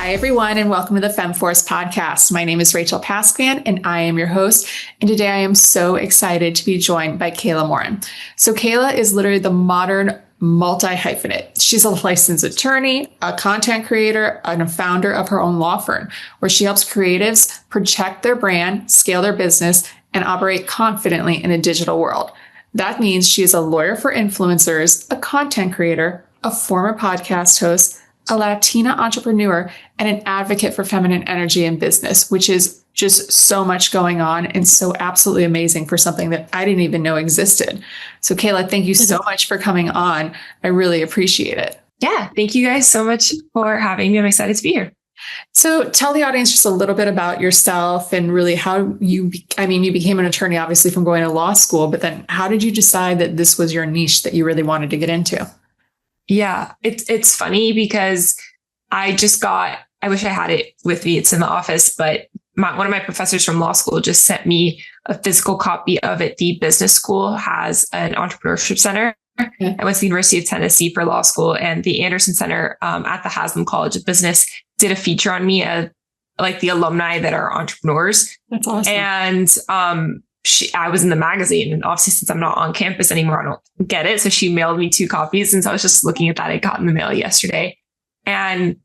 Hi, everyone, and welcome to the Femme Force podcast. My name is Rachael and I am your host. And today I am so excited to be joined by Kayla Moran. So Kayla is literally the modern multi-hyphenate. She's a licensed attorney, a content creator, and a founder of her own law firm, where she helps creatives project their brand, scale their business, and operate confidently in a digital world. That means she is a lawyer for influencers, a content creator, a former podcast host, a Latina entrepreneur, and an advocate for feminine energy in business, which is just so much going on and so absolutely amazing for something that I didn't even know existed. So Kayla, thank you so much for coming on. I really appreciate it. Yeah, thank you guys so much for having me. I'm excited to be here. So tell the audience just a little bit about yourself and really how you became an attorney, obviously from going to law school, but then how did you decide that this was your niche that you really wanted to get into? Yeah, it's funny because I wish I had it with me. It's in the office, but one of my professors from law school just sent me a physical copy of it. The business school has an entrepreneurship center. I went to the University of Tennessee for law school, and the Anderson Center at the Haslam College of Business did a feature on me, like the alumni that are entrepreneurs. That's awesome. And I was in the magazine, and obviously since I'm not on campus anymore, I don't get it. So she mailed me 2 copies. And so I was just looking at that. I got in the mail yesterday, and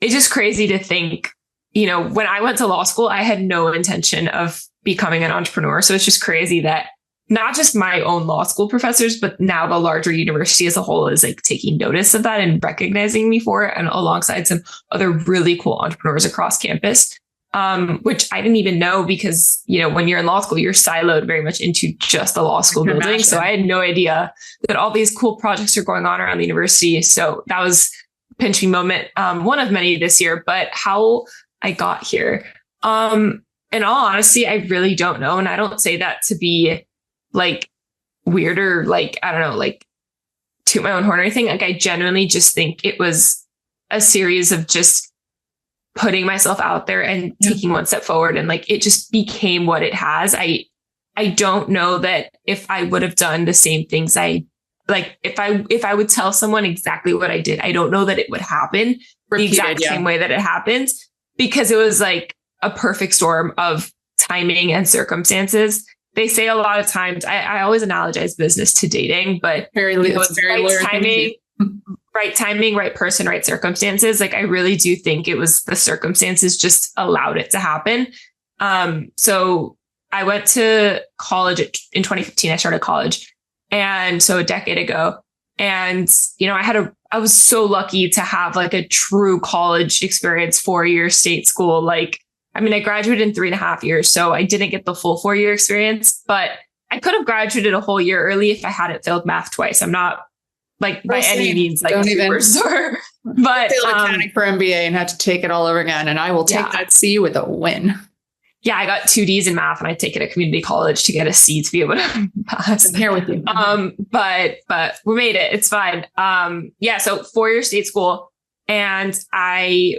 it's just crazy to think, when I went to law school, I had no intention of becoming an entrepreneur. So it's just crazy that not just my own law school professors, but now the larger university as a whole is like taking notice of that and recognizing me for it, and alongside some other really cool entrepreneurs across campus. Which I didn't even know because, when you're in law school, you're siloed very much into just the law school building. Imagine. So I had no idea that all these cool projects are going on around the university. So that was a pinch me moment. One of many this year, but how I got here. In all honesty, I really don't know. And I don't say that to be like weird or like, I don't know, like toot my own horn or anything. Like I genuinely just think it was a series of just putting myself out there and taking one step forward. And like, it just became what it has. I don't know that if I would have done the same things if I would tell someone exactly what I did, I don't know that it would happen the exact same way that it happens, because it was like a perfect storm of timing and circumstances. They say a lot of times, I always analogize business to dating, but very right timing, right person, right circumstances. Like I really do think it was the circumstances just allowed it to happen. So I went to college in 2015. I started college. And so a decade ago, and, I was so lucky to have like a true college experience, 4-year state school. I graduated in 3.5 years, so I didn't get the full 4-year experience, but I could have graduated a whole year early if I hadn't failed math twice. I'm not by any means like super sore, but accounting for MBA and had to take it all over again. And I will take that C with a win. Yeah, I got 2 Ds in math, and I take it at community college to get a C to be able to pass. I'm here with you. But we made it. It's fine. So 4-year state school, and I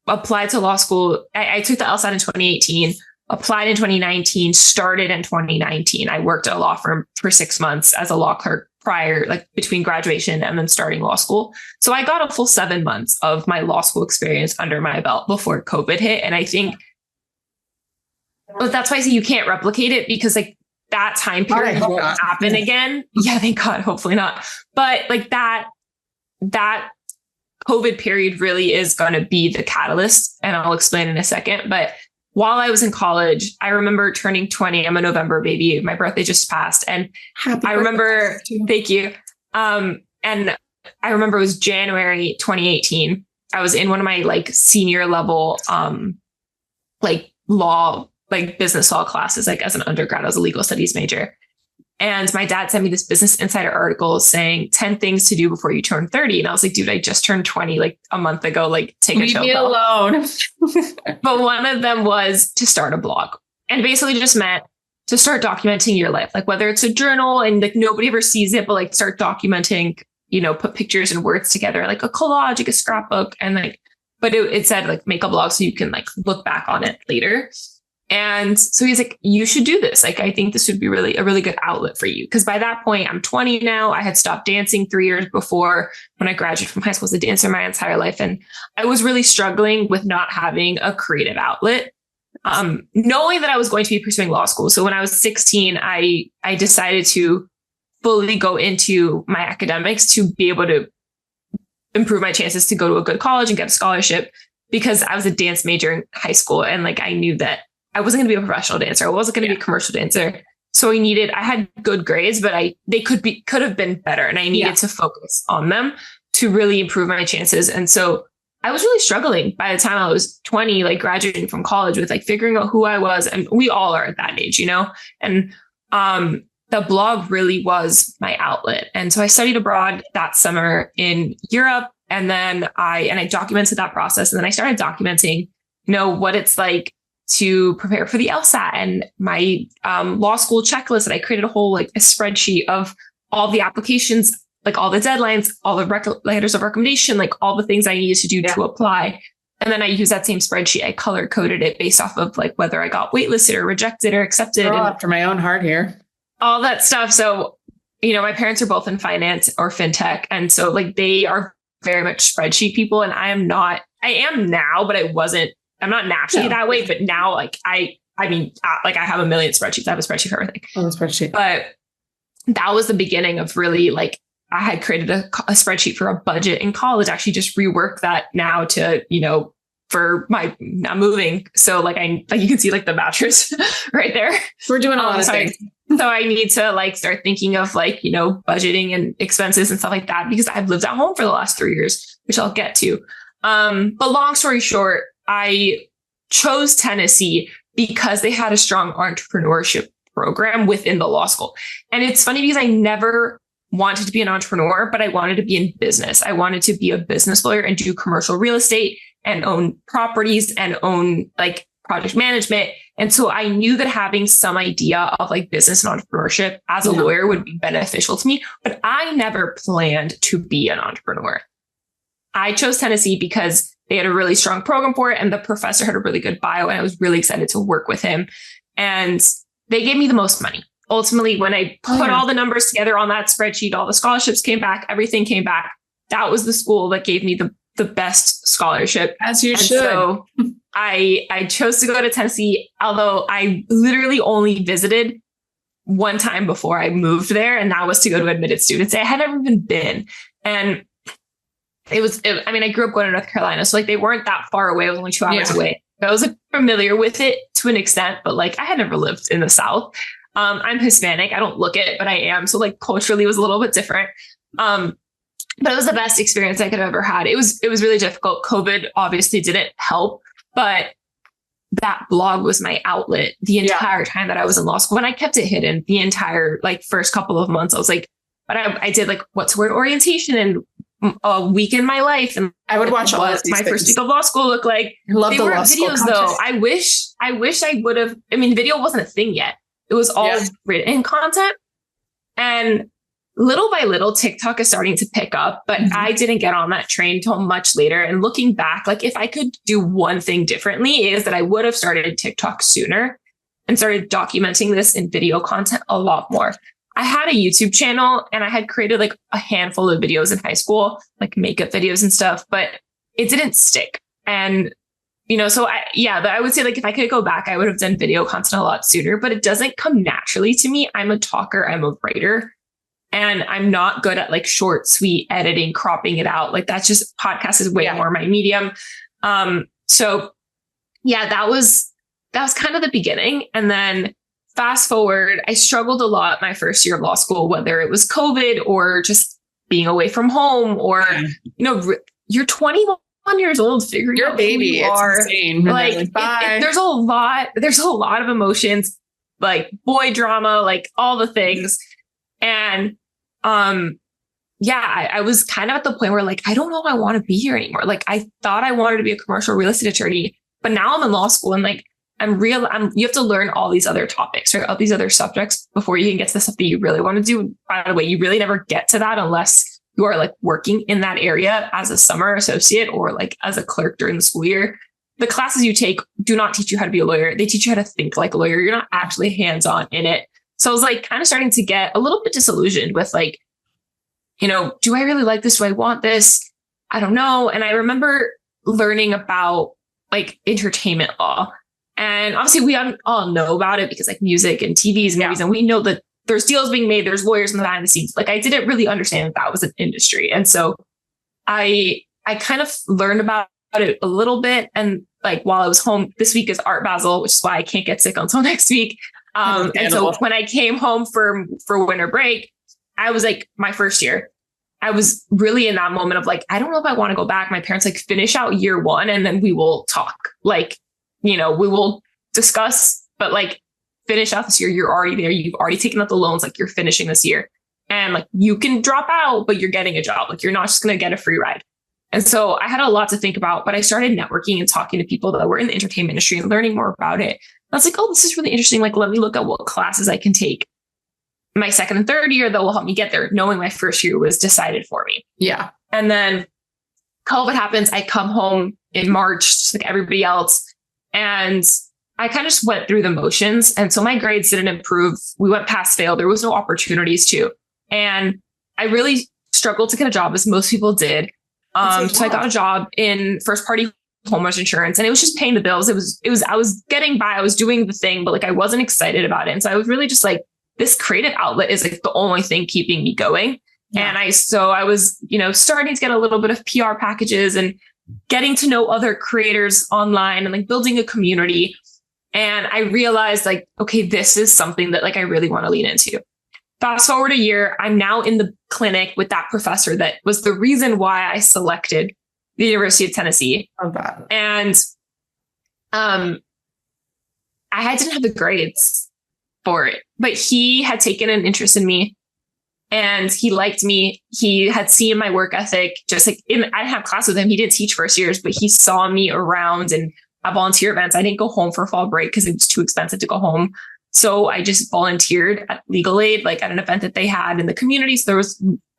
applied to law school. I took the LSAT in 2018, applied in 2019, started in 2019. I worked at a law firm for 6 months as a law clerk prior, between graduation and then starting law school. So I got a full 7 months of my law school experience under my belt before COVID hit. And I think that's why I say you can't replicate it, because that time period won't happen again. Yeah, thank God. Hopefully not. But that COVID period really is going to be the catalyst. And I'll explain in a second. But while I was in college, I remember turning 20. I'm a November baby. My birthday just passed. And I remember, thank you. And I remember it was January 2018. I was in one of my senior level, business law classes, as an undergrad. I was a legal studies major. And my dad sent me this Business Insider article saying 10 things to do before you turn 30. And I was like, dude, I just turned 20 a month ago. Take a chill pill. Leave me alone. But one of them was to start a blog, and basically just meant to start documenting your life. Whether it's a journal and nobody ever sees it, but start documenting, put pictures and words together, a collage, a scrapbook. And but it said make a blog so you can look back on it later. And so he's like, you should do this. Like, I think this would be a really good outlet for you. Cause by that point, I'm 20 now. I had stopped dancing 3 years before. When I graduated from high school, I was a dancer my entire life. And I was really struggling with not having a creative outlet. Knowing that I was going to be pursuing law school. So when I was 16, I decided to fully go into my academics to be able to improve my chances to go to a good college and get a scholarship, because I was a dance major in high school. And like, I knew that I wasn't going to be a professional dancer. I wasn't going to be a commercial dancer. So I had good grades, but they could have been better. And I needed to focus on them to really improve my chances. And so I was really struggling by the time I was 20, like graduating from college, with like figuring out who I was. And we all are at that age, and, the blog really was my outlet. And so I studied abroad that summer in Europe. And then I documented that process. And then I started documenting, what it's like to prepare for the LSAT and my law school checklist. And I created a whole a spreadsheet of all the applications, like all the deadlines, all the letters of recommendation, like all the things I needed to do to apply. And then I used that same spreadsheet. I color coded it based off of like whether I got waitlisted or rejected or accepted. After my own heart here. All that stuff. So, my parents are both in finance or fintech. And so like they are very much spreadsheet people. And I am now, but I'm not naturally that way. But now I have a million spreadsheets. I have a spreadsheet for everything. Oh, spreadsheet. But that was the beginning of really I had created a spreadsheet for a budget in college. Actually just rework that now to, for I'm moving. So you can see the mattress right there. We're doing a lot of things. So I need to start thinking of budgeting and expenses and stuff like that, because I've lived at home for the last 3 years, which I'll get to. But long story short, I chose Tennessee because they had a strong entrepreneurship program within the law school. And it's funny because I never wanted to be an entrepreneur, but I wanted to be in business. I wanted to be a business lawyer and do commercial real estate and own properties and own project management. And so I knew that having some idea of business and entrepreneurship as a lawyer would be beneficial to me, but I never planned to be an entrepreneur. I chose Tennessee because they had a really strong program for it, and the professor had a really good bio, and I was really excited to work with him. And they gave me the most money. Ultimately, when I put all the numbers together on that spreadsheet, all the scholarships came back, everything came back. That was the school that gave me the best scholarship. As you should. So I chose to go to Tennessee, although I literally only visited one time before I moved there. And that was to go to admitted students day. I had never even been. And I grew up going to North Carolina. So they weren't that far away. It was only 2 hours away. I was familiar with it to an extent, but I had never lived in the South. I'm Hispanic. I don't look it, but I am. So culturally it was a little bit different. But it was the best experience I could have ever had. It was really difficult. COVID obviously didn't help, but that blog was my outlet the entire time that I was in law school. And I kept it hidden the entire first couple of months. I was but I did what's word orientation and a week in my life. And I would watch what my first week of law school looked like. I love they the weren't law school videos though. I wish I would have, video wasn't a thing yet. It was all written content. And little by little, TikTok is starting to pick up, but I didn't get on that train until much later. And looking back, if I could do one thing differently, is that I would have started TikTok sooner and started documenting this in video content a lot more. I had a YouTube channel and I had created a handful of videos in high school, makeup videos and stuff, but it didn't stick. And, so I would say if I could go back, I would have done video content a lot sooner, but it doesn't come naturally to me. I'm a talker. I'm a writer. And I'm not good at short, sweet editing, cropping it out. That's just podcast is way more my medium. So that was kind of the beginning. And then fast forward, I struggled a lot my first year of law school, whether it was COVID or just being away from home or, you're 21 years old, figuring your out baby. Who you it's are. insane. There's a lot of emotions, boy drama, all the things. And, I was kind of at the point where I don't know if I want to be here anymore. I thought I wanted to be a commercial real estate attorney, but now I'm in law school and you have to learn all these other topics, right? All these other subjects before you can get to the stuff that you really want to do. By the way, you really never get to that unless you are working in that area as a summer associate or as a clerk during the school year. the classes you take do not teach you how to be a lawyer. They teach you how to think like a lawyer. You're not actually hands-on in it. So I was like kind of starting to get a little bit disillusioned with like, do I really like this? Do I want this? I don't know. And I remember learning about like entertainment law. And obviously we all know about it because like music and TVs and movies, and we know that there's deals being made, there's lawyers in the behind the scenes. Like I didn't really understand that was an industry. And so I kind of learned about it a little bit. And like while I was home, this week is Art Basel, which is why I can't get sick until next week. And so when I came home for winter break, I was like my first year. I was really in that moment of like, I don't know if I want to go back. My parents like finish out year one and then we will talk. Like, we will discuss, but like finish out this year. You're already there. You've already taken out the loans. Like you're finishing this year and like you can drop out, but you're getting a job. Like you're not just going to get a free ride. And so I had a lot to think about, but I started networking and talking to people that were in the entertainment industry and learning more about it. I was like, oh, this is really interesting. Like, let me look at what classes I can take my second and third year that will help me get there, knowing my first year was decided for me. Yeah. And then COVID happens. I come home in March, just like everybody else. And I kind of just went through the motions. And so my grades didn't improve. We went pass fail. There was no opportunities to. And I really struggled to get a job, as most people did. So I got a job in first party homeowners insurance, and it was just paying the bills. I was getting by. I was doing the thing, but like I wasn't excited about it. And so I was really just like, this creative outlet is like the only thing keeping me going. Yeah. And I was, starting to get a little bit of PR packages and getting to know other creators online and like building a community. And I realized like, okay, this is something that like I really want to lean into. Fast forward a year, I'm now in the clinic with that professor that was the reason why I selected the University of Tennessee. Oh, God. And didn't have the grades for it, but he had taken an interest in me and he liked me. He had seen my work ethic. Just like I didn't have class with him. He didn't teach first years, but he saw me around and at volunteer events. I didn't go home for fall break because it was too expensive to go home. So I just volunteered at Legal Aid, like at an event that they had in the community. So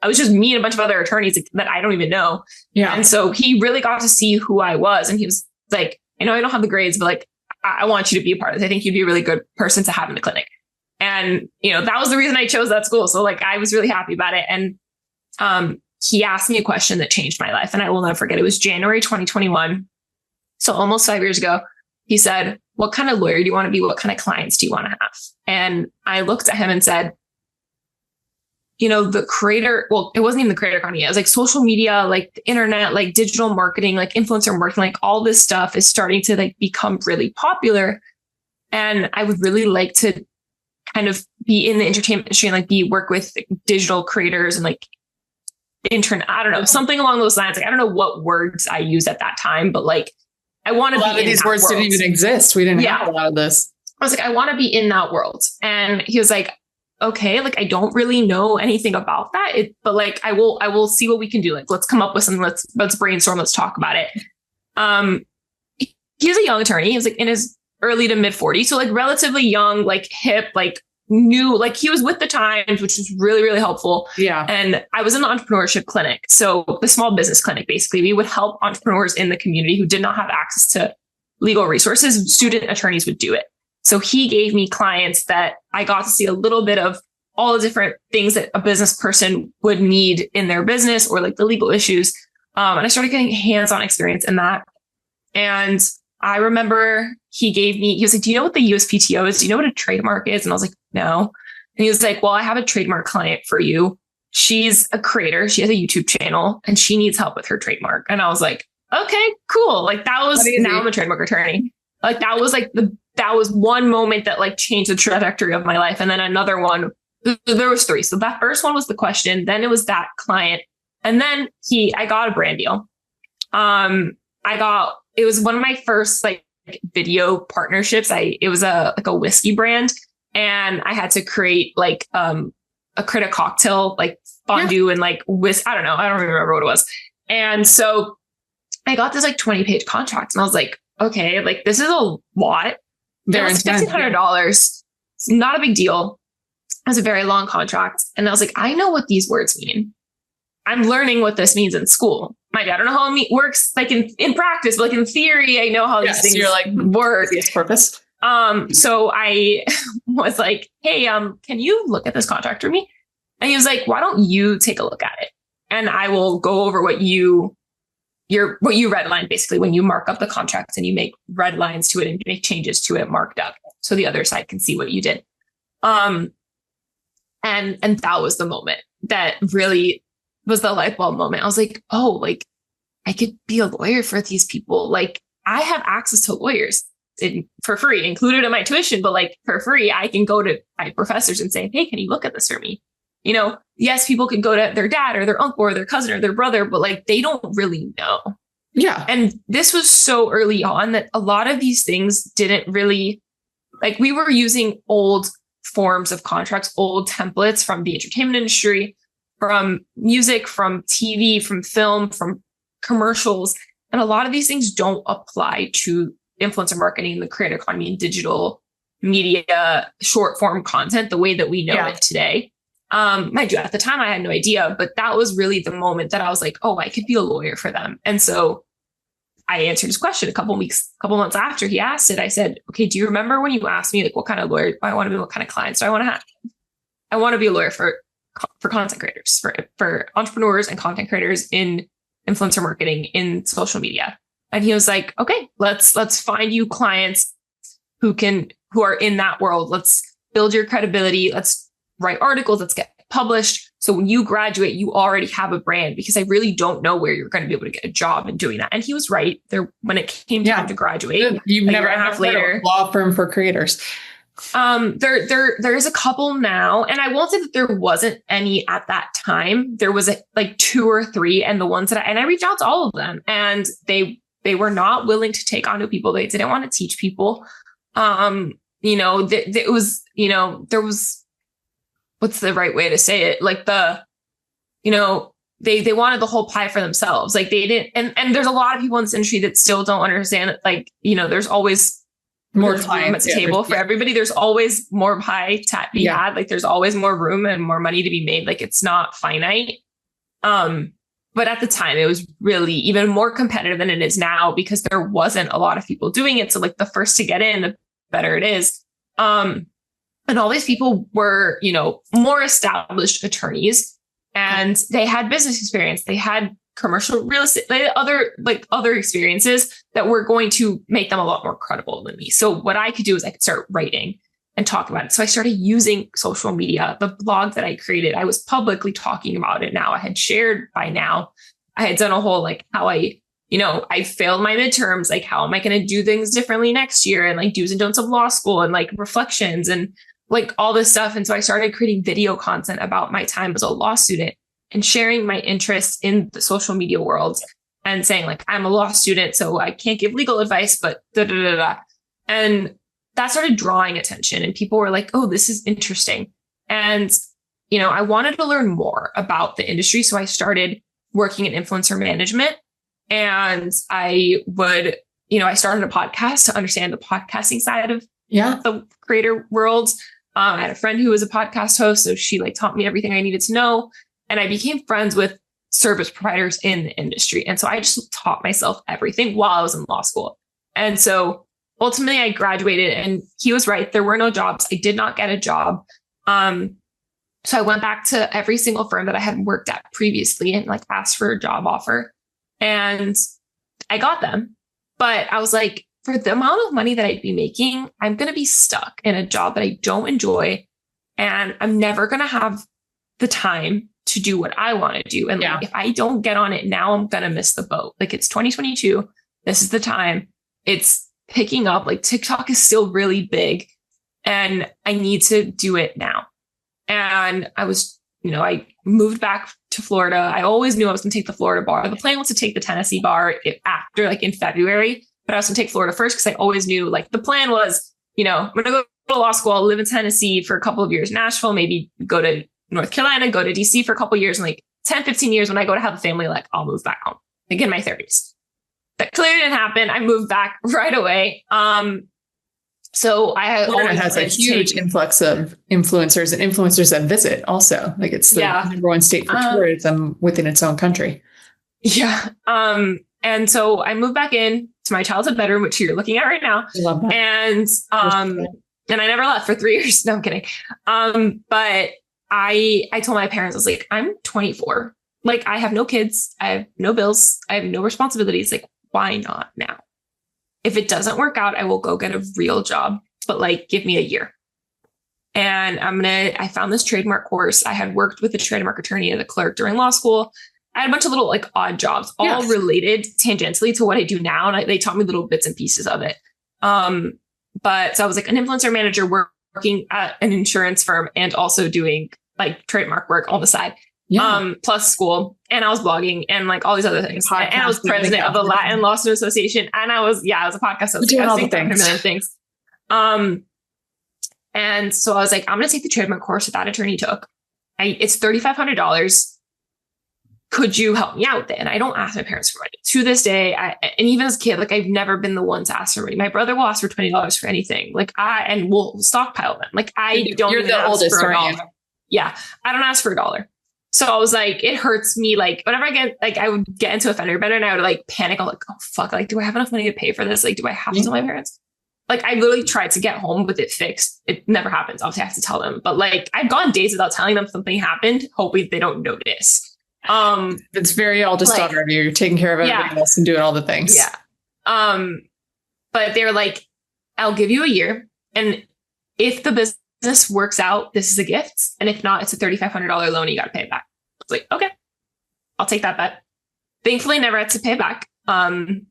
I was just me and a bunch of other attorneys that I don't even know. Yeah. And so he really got to see who I was. And he was like, I know I don't have the grades, but like, I want you to be a part of this. I think you'd be a really good person to have in the clinic. And, that was the reason I chose that school. So like, I was really happy about it. And he asked me a question that changed my life. And I will never forget. It was January 2021. So almost 5 years ago, he said, what kind of lawyer do you want to be? What kind of clients do you want to have? And I looked at him and said, the creator, well, it wasn't even the creator economy. It was like social media, like the internet, like digital marketing, like influencer marketing, like all this stuff is starting to like become really popular. And I would really like to kind of be in the entertainment industry and like work with digital creators and like internet. I don't know, something along those lines. Like, I don't know what words I used at that time, but like, I want to be in that world. A lot of these words didn't even exist. We didn't have a lot of this. I was like, I want to be in that world. And he was like, okay, like, I don't really know anything about that. But like, I will see what we can do. Like, let's come up with something. Let's brainstorm. Let's talk about it. He was a young attorney. He was like in his early to mid 40s. So like relatively young, like hip, like new, like he was with the times, which was really, really helpful. Yeah. And I was in the entrepreneurship clinic. So the small business clinic, basically, we would help entrepreneurs in the community who did not have access to legal resources. Student attorneys would do it. So he gave me clients that I got to see a little bit of all the different things that a business person would need in their business or like the legal issues. And I started getting hands-on experience in that. And I remember he was like, do you know what the USPTO is? Do you know what a trademark is? And I was like, no. And he was like, well, I have a trademark client for you. She's a creator. She has a YouTube channel and she needs help with her trademark. And I was like, okay, cool. Like now I'm a trademark attorney. Like that was one moment that like changed the trajectory of my life. And then another one, there was three. So that first one was the question. Then it was that client. And then I got a brand deal. It was one of my first like video partnerships. It was a whiskey brand, and I had to create like create a cocktail like fondue and like I don't know. I don't remember what it was. And so I got this like 20-page contract, and I was like, okay, like this is a lot. It was $1,500. It's not a big deal. It was a very long contract. And I was like, I know what these words mean. I'm learning what this means in school. I don't know how it works like in practice, but like in theory, I know how these things you're like, work. Its purpose. So I was like, hey, can you look at this contract for me? And he was like, why don't you take a look at it? And I will go over what you redline, basically when you mark up the contracts and you make red lines to it and make changes to it marked up so the other side can see what you did. And that was the moment that really was the light bulb moment. I was like, oh, like I could be a lawyer for these people. Like I have access to lawyers for free, included in my tuition, but like for free, I can go to my professors and say, hey, can you look at this for me? You know, yes, people can go to their dad or their uncle or their cousin or their brother, but like they don't really know. Yeah. And this was so early on that a lot of these things didn't really, like we were using old forms of contracts, old templates from the entertainment industry, from music, from TV, from film, from commercials. And a lot of these things don't apply to influencer marketing, the creator economy, and digital media, short form content the way that we know it today. Mind you, at the time I had no idea, but that was really the moment that I was like, oh, I could be a lawyer for them. And so I answered his question a couple months after he asked it. I said, okay, do you remember when you asked me like what kind of lawyer I want to be, what kind of clients do I want to have? I want to be a lawyer for content creators, for entrepreneurs and content creators in influencer marketing, in social media. And he was like, okay, let's find you clients who are in that world. Let's build your credibility. Let's write articles. Let's get published. So when you graduate, you already have a brand, because I really don't know where you're going to be able to get a job in doing that. And he was right there when it came time to graduate. You've never had a later law firm for creators. There is a couple now, and I won't say that there wasn't any at that time. There was like 2 or 3, and the ones that I reached out to all of them, and they were not willing to take on new people. They didn't want to teach people. It was, there was, what's the right way to say it? Like they wanted the whole pie for themselves. Like they didn't, and there's a lot of people in this industry that still don't understand that, like, there's always more time at the table for everybody. There's always more pie to be had. Like there's always more room and more money to be made. Like it's not finite. But at the time it was really even more competitive than it is now, because there wasn't a lot of people doing it. So like the first to get in, the better it is. And all these people were, more established attorneys, and they had business experience. They had commercial real estate, they had other experiences that were going to make them a lot more credible than me. So what I could do is I could start writing and talk about it. So I started using social media. The blog that I created, I was publicly talking about it now. I had shared by now. I had done a whole how I failed my midterms. Like, how am I going to do things differently next year? And like do's and don'ts of law school, and like reflections and like all this stuff. And so I started creating video content about my time as a law student and sharing my interest in the social media world and saying like, I'm a law student, so I can't give legal advice, but da da da da. And that started drawing attention, and people were like, oh, this is interesting. And, I wanted to learn more about the industry. So I started working in influencer management, and I started a podcast to understand the podcasting side of the creator world. I had a friend who was a podcast host, so she taught me everything I needed to know. And I became friends with service providers in the industry. And so I just taught myself everything while I was in law school. And so ultimately I graduated, and he was right. There were no jobs. I did not get a job. So I went back to every single firm that I had worked at previously and asked for a job offer, and I got them. But I was like, for the amount of money that I'd be making, I'm going to be stuck in a job that I don't enjoy, and I'm never going to have the time to do what I want to do. And if I don't get on it now, I'm going to miss the boat. It's 2022. This is the time. It's picking up. TikTok is still really big, and I need to do it now. And I was, I moved back to Florida. I always knew I was going to take the Florida bar. The plan was to take the Tennessee bar after in February, but I was going to take Florida first, because I always knew the plan was, I'm going to go to law school, I'll live in Tennessee for a couple of years, Nashville, maybe go to North Carolina, go to DC for a couple of years, and 10, 15 years when I go to have a family, I'll move back home, in my 30s. That clearly didn't happen. I moved back right away. So I have Florida always has a wanted to huge take, influx of influencers and influencers that visit also. Like it's the yeah. number one state for tourism within its own country. Yeah. And so I moved back in to my childhood bedroom, which you're looking at right now. I love that. And I never left for 3 years. No, I'm kidding. But I told my parents, I was like, I'm 24. Like, I have no kids. I have no bills. I have no responsibilities. Like, why not now? If it doesn't work out, I will go get a real job, but like, give me a year. And I found this trademark course. I had worked with a trademark attorney as a clerk during law school. I had a bunch of little like odd jobs, all related tangentially to what I do now. And they taught me little bits and pieces of it. But so I was like an influencer manager working at an insurance firm and also doing like trademark work on the side. Yeah. Plus school. And I was blogging and like all these other things. And I was president of the Latin Law Student Association. And I was a podcast host. Doing I was all doing the a million things. And so I was like, I'm going to take the trademark course that attorney took. It's $3,500. Could you help me out with it? And I don't ask my parents for money to this day. And even as a kid, like I've never been the one to ask for money. My brother will ask for $20 for anything. And we'll stockpile them. Like I don't. You're the oldest, aren't you? Yeah, I don't ask for $1. So I was like, it hurts me. Like whenever I would get into a fender bender and I would like panic. I'm like, oh fuck, like do I have enough money to pay for this? Like, do I have to tell my parents? Like I literally tried to get home with it fixed. It never happens. Obviously I have to tell them. But like I've gone days without telling them something happened, hoping they don't notice. It's very oldest daughter of you. You're taking care of everybody else and doing all the things. Yeah. But they're like, I'll give you a year. And if the business works out, this is a gift. And if not, it's a $3,500 loan and you got to pay it back. I was like, okay, I'll take that bet. Thankfully, never had to pay back. And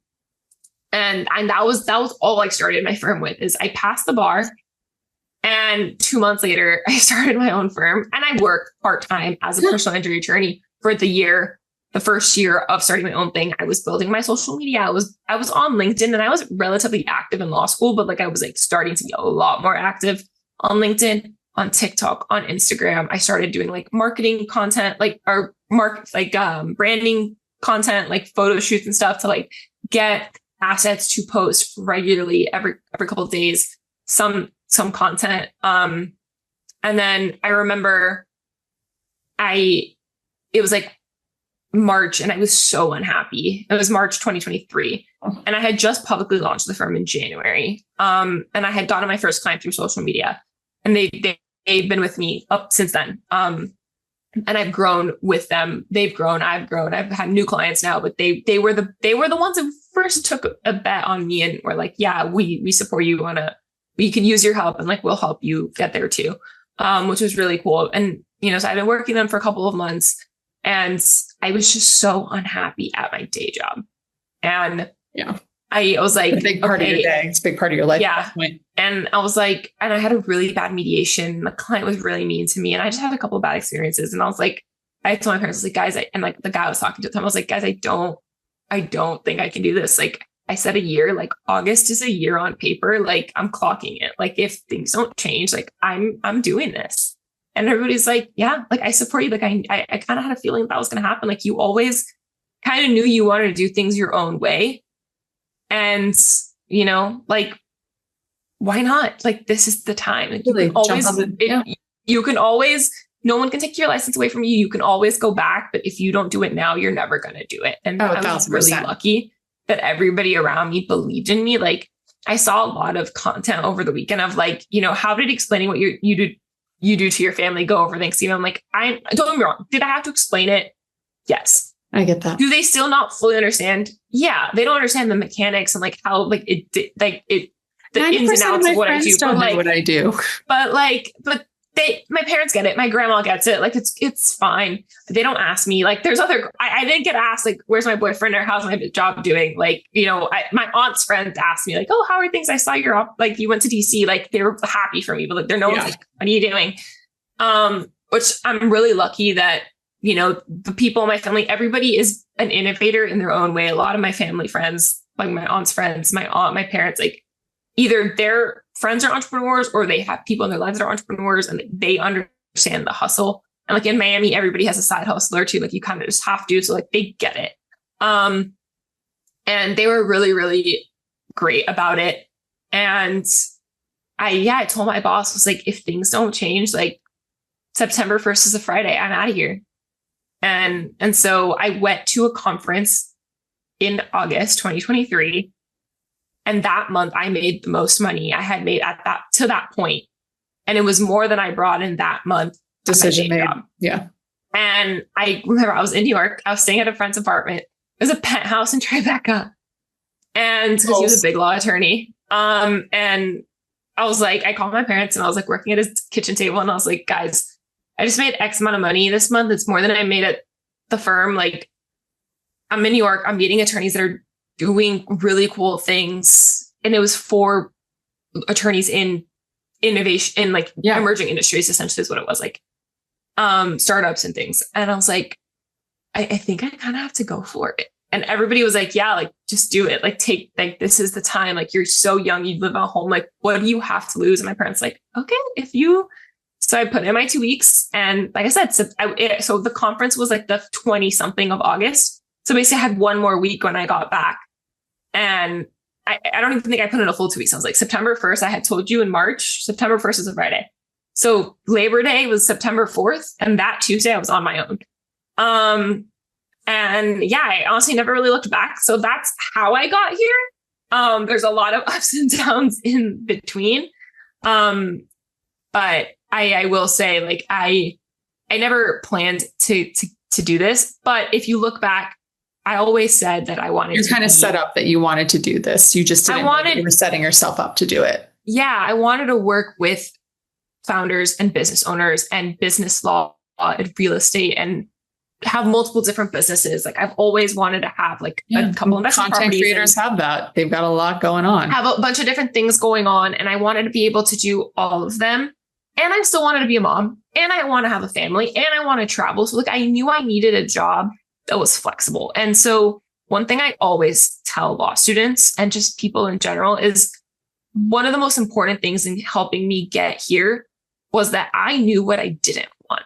that was all I started my firm with is I passed the bar. And 2 months later, I started my own firm and I worked part-time as a personal injury attorney for the first year of starting my own thing. I was building my social media. I was on LinkedIn and I was relatively active in law school, but like I was like starting to be a lot more active on LinkedIn, on TikTok, on Instagram. I started doing like marketing content, branding content, like photo shoots and stuff to like get assets to post regularly every couple of days, some content. And then I remember it was like March and I was so unhappy. It was March 2023. And I had just publicly launched the firm in January. And I had gotten my first client through social media and they've been with me up since then. And I've grown with them. They've grown. I've grown. I've had new clients now, but they were the ones who first took a bet on me and were like, yeah, we support you we can use your help and like, we'll help you get there too. Which was really cool. And, so I've been working them for a couple of months. And I was just so unhappy at my day job. And I was like, it's a big part of your day. It's a big part of your life. Yeah. At that point. And I was like, and I had a really bad mediation. The client was really mean to me. And I just had a couple of bad experiences. And I was like, I told my parents, I was like, guys, and like the guy I was talking to them, I was like, guys, I don't think I can do this. Like I said, a year, like August is a year on paper. Like I'm clocking it. Like if things don't change, like I'm doing this. And everybody's like, yeah, like I support you. Like I kind of had a feeling that was going to happen. Like you always kind of knew you wanted to do things your own way. And, like, why not? Like, this is the time. Like, you can always, no one can take your license away from you. You can always go back. But if you don't do it now, you're never going to do it. And I was really lucky that everybody around me believed in me. Like I saw a lot of content over the weekend of like, how did explaining what you do to your family go over Thanksgiving? I'm like, don't get me wrong. Did I have to explain it? Yes. I get that. Do they still not fully understand? Yeah. They don't understand the mechanics and like how like it the ins and outs of what I do. Don't know what I do. But my parents get it. My grandma gets it. Like it's fine. They don't ask me. Like there's I didn't get asked like, where's my boyfriend or how's my job doing? Like, my aunt's friends asked me like, oh, how are things? I saw you're off. Like you went to DC. Like they were happy for me, but like one's like, what are you doing? Which I'm really lucky that, the people in my family, everybody is an innovator in their own way. A lot of my family friends, like my aunt's friends, my aunt, my parents, like either their friends are entrepreneurs or they have people in their lives that are entrepreneurs and they understand the hustle. And like in Miami, everybody has a side hustler too. Like you kind of just have to. So like they get it. And they were really, really great about it. And I told my boss, was like, if things don't change, like September 1st is a Friday, I'm out of here. And so I went to a conference in August 2023. And that month I made the most money I had made to that point. And it was more than I brought in that month. Decision made. Yeah. And I remember I was in New York. I was staying at a friend's apartment. It was a penthouse in Tribeca. And he was a big law attorney. And I was like, I called my parents and I was like working at his kitchen table. And I was like, guys, I just made X amount of money this month. It's more than I made at the firm. Like, I'm in New York. I'm meeting attorneys that are doing really cool things. And it was for attorneys in innovation, in like emerging industries, essentially is what it was, like startups and things. And I was like, I think I kind of have to go for it. And everybody was like, yeah, like just do it. Like this is the time. Like, you're so young, you live at home. Like, what do you have to lose? And my parents like, okay, so I put in my 2 weeks. And like I said, so the conference was like the 20 something of August. So basically I had one more week when I got back. And I don't even think I put in a full 2 weeks. I was like, September 1st, I had told you in March, September 1st is a Friday. So Labor Day was September 4th. And that Tuesday I was on my own. And yeah, I honestly never really looked back. So that's how I got here. There's a lot of ups and downs in between. But I will say, like, I never planned to do this. But if you look back, I always said that I wanted to. You're kind of set up that you wanted to do this. You just didn't know you were setting yourself up to do it. Yeah, I wanted to work with founders and business owners and business law and real estate and have multiple different businesses. Like, I've always wanted to have like a couple of content creators have that. They've got a lot going on. Have a bunch of different things going on. And I wanted to be able to do all of them. And I still wanted to be a mom, and I want to have a family, and I want to travel. So like, I knew I needed a job that was flexible. And so one thing I always tell law students and just people in general is one of the most important things in helping me get here was that I knew what I didn't want.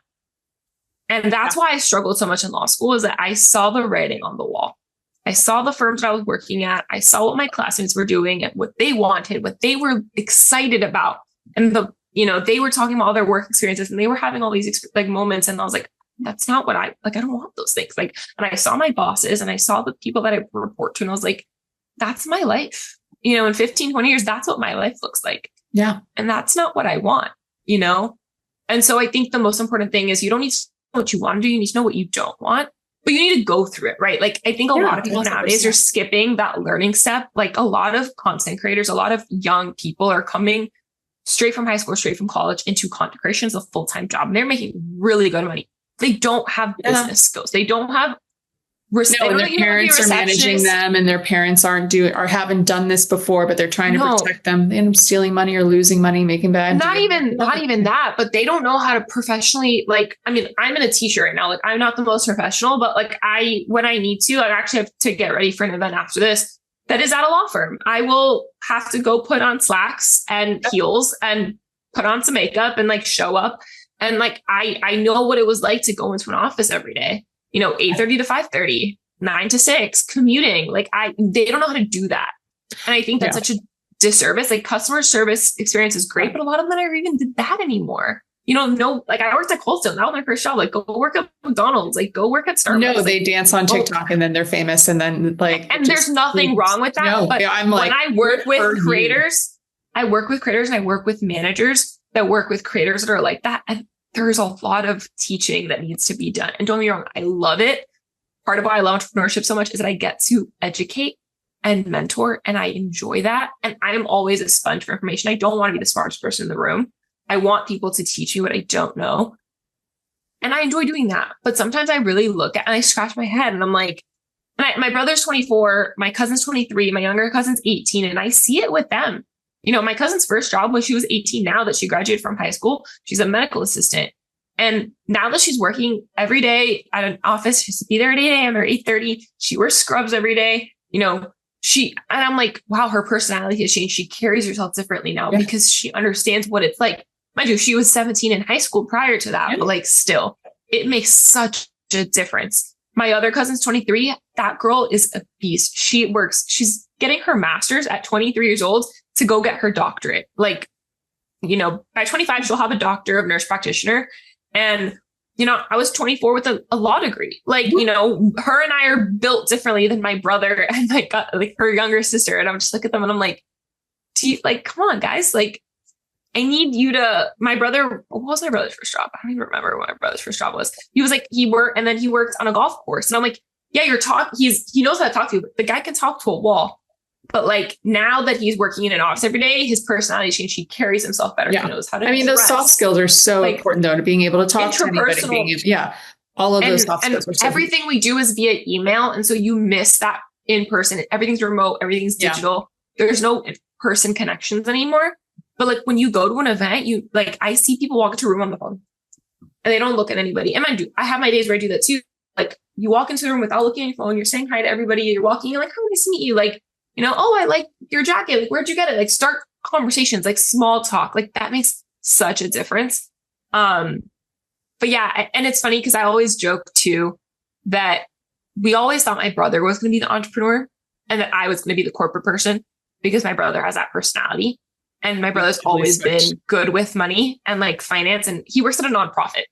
And that's why I struggled so much in law school, is that I saw the writing on the wall. I saw the firms that I was working at. I saw what my classmates were doing and what they wanted, what they were excited about. And they were talking about all their work experiences and they were having all these like moments. And I was like, that's not what I don't want those things. Like, and I saw my bosses and I saw the people that I report to, and I was like, that's my life. In 15, 20 years, that's what my life looks like. Yeah. And that's not what I want, And so I think the most important thing is you don't need to know what you want to do. You need to know what you don't want, but you need to go through it, right? Like, I think a lot of people nowadays are skipping that learning step. Like, a lot of content creators, a lot of young people are coming straight from high school, straight from college into content creation as a full-time job. And they're making really good money. They don't have business skills. They don't have. Their parents are managing them, and their parents haven't done this before, but they're trying to protect them. They end up stealing money or losing money, making bad. Not even that, but they don't know how to professionally. Like, I mean, I'm in a t-shirt right now. Like, I'm not the most professional, but like when I need to, I actually have to get ready for an event after this that is at a law firm. I will have to go put on slacks and heels and put on some makeup and like show up. And like, I know what it was like to go into an office every day, 8:30 to 5:30, 9 to 6, commuting. Like, they don't know how to do that. And I think that's such a disservice. Like, customer service experience is great, but a lot of them never even did that anymore. Like, I worked at Coldstone. That was my first job. Like, go work at McDonald's, like go work at Starbucks. No, they dance on TikTok and then they're famous. And then like, and there's nothing wrong with that. No, but I'm like, when I work with creators, and I work with managers that work with creators that are like that. And there's a lot of teaching that needs to be done. And don't get me wrong, I love it. Part of why I love entrepreneurship so much is that I get to educate and mentor, and I enjoy that. And I'm always a sponge for information. I don't want to be the smartest person in the room. I want people to teach me what I don't know. And I enjoy doing that. But sometimes I really look at and I scratch my head and I'm like, my brother's 24, my cousin's 23, my younger cousin's 18, and I see it with them. My cousin's first job was she was 18 now that she graduated from high school. She's a medical assistant. And now that she's working every day at an office, she has to be there at 8 a.m. or 8:30. She wears scrubs every day. And I'm like, wow, her personality has changed. She carries herself differently now because she understands what it's like. Mind you, she was 17 in high school prior to that, but like still, it makes such a difference. My other cousin's 23. That girl is a beast. She's getting her master's at 23 years old to go get her doctorate. Like, by 25, she'll have a doctor of nurse practitioner. And, I was 24 with a law degree. Like, her and I are built differently than my brother and like her younger sister. And I'm just look at them and I'm like, come on, guys. Like, I need you to, what was my brother's first job? I don't even remember what my brother's first job was. He was like, he worked on a golf course. And I'm like, yeah, he knows how to talk to you, but the guy can talk to a wall. But like now that he's working in an office every day, his personality changed. He carries himself better. Yeah. He knows how to those soft skills are so important though, to being able to talk to anybody. All of those soft skills are so everything we do is via email. And so you miss that in person. Everything's remote. Everything's digital. There's no in-person connections anymore. But like when you go to an event, I see people walk into a room on the phone and they don't look at anybody. And I have my days where I do that too. Like you walk into the room without looking at your phone. You're saying hi to everybody. You're walking. You're like, "Oh, nice to meet you." Like, "Oh, I like your jacket. Like, where'd you get it?" Like start conversations, like small talk. Like that makes such a difference. But yeah, and it's funny because I always joke too that we always thought my brother was going to be the entrepreneur and that I was going to be the corporate person because my brother has that personality. And my brother's always been good with money and like finance. And he works at a nonprofit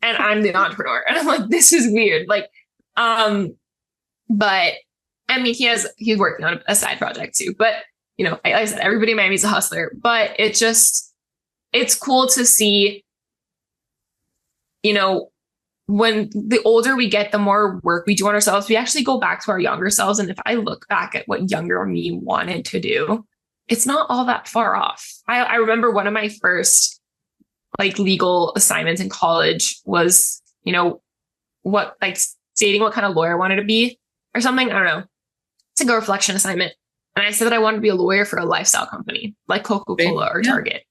and I'm the entrepreneur. And I'm like, this is weird. Like, but I mean, he's working on a side project too, but like I said, everybody in Miami's a hustler, but it's cool to see, when the older we get, the more work we do on ourselves, we actually go back to our younger selves. And if I look back at what younger me wanted to do, it's not all that far off. I remember one of my first like legal assignments in college was, stating what kind of lawyer I wanted to be or something. I don't know. It's like a reflection assignment. And I said that I wanted to be a lawyer for a lifestyle company like Coca-Cola or Target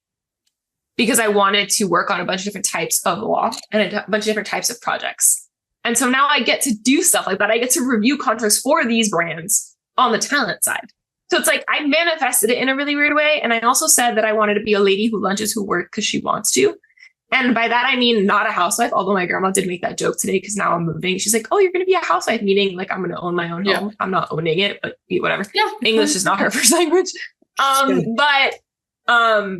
because I wanted to work on a bunch of different types of law and a bunch of different types of projects. And so now I get to do stuff like that. I get to review contracts for these brands on the talent side. So it's like I manifested it in a really weird way. And I also said that I wanted to be a lady who lunches who work because she wants to. And by that, I mean, not a housewife, although my grandma did make that joke today because now I'm moving. She's like, "Oh, you're going to be a housewife," meaning like I'm going to own my own home. I'm not owning it, but whatever. Yeah. English is not her first language. But I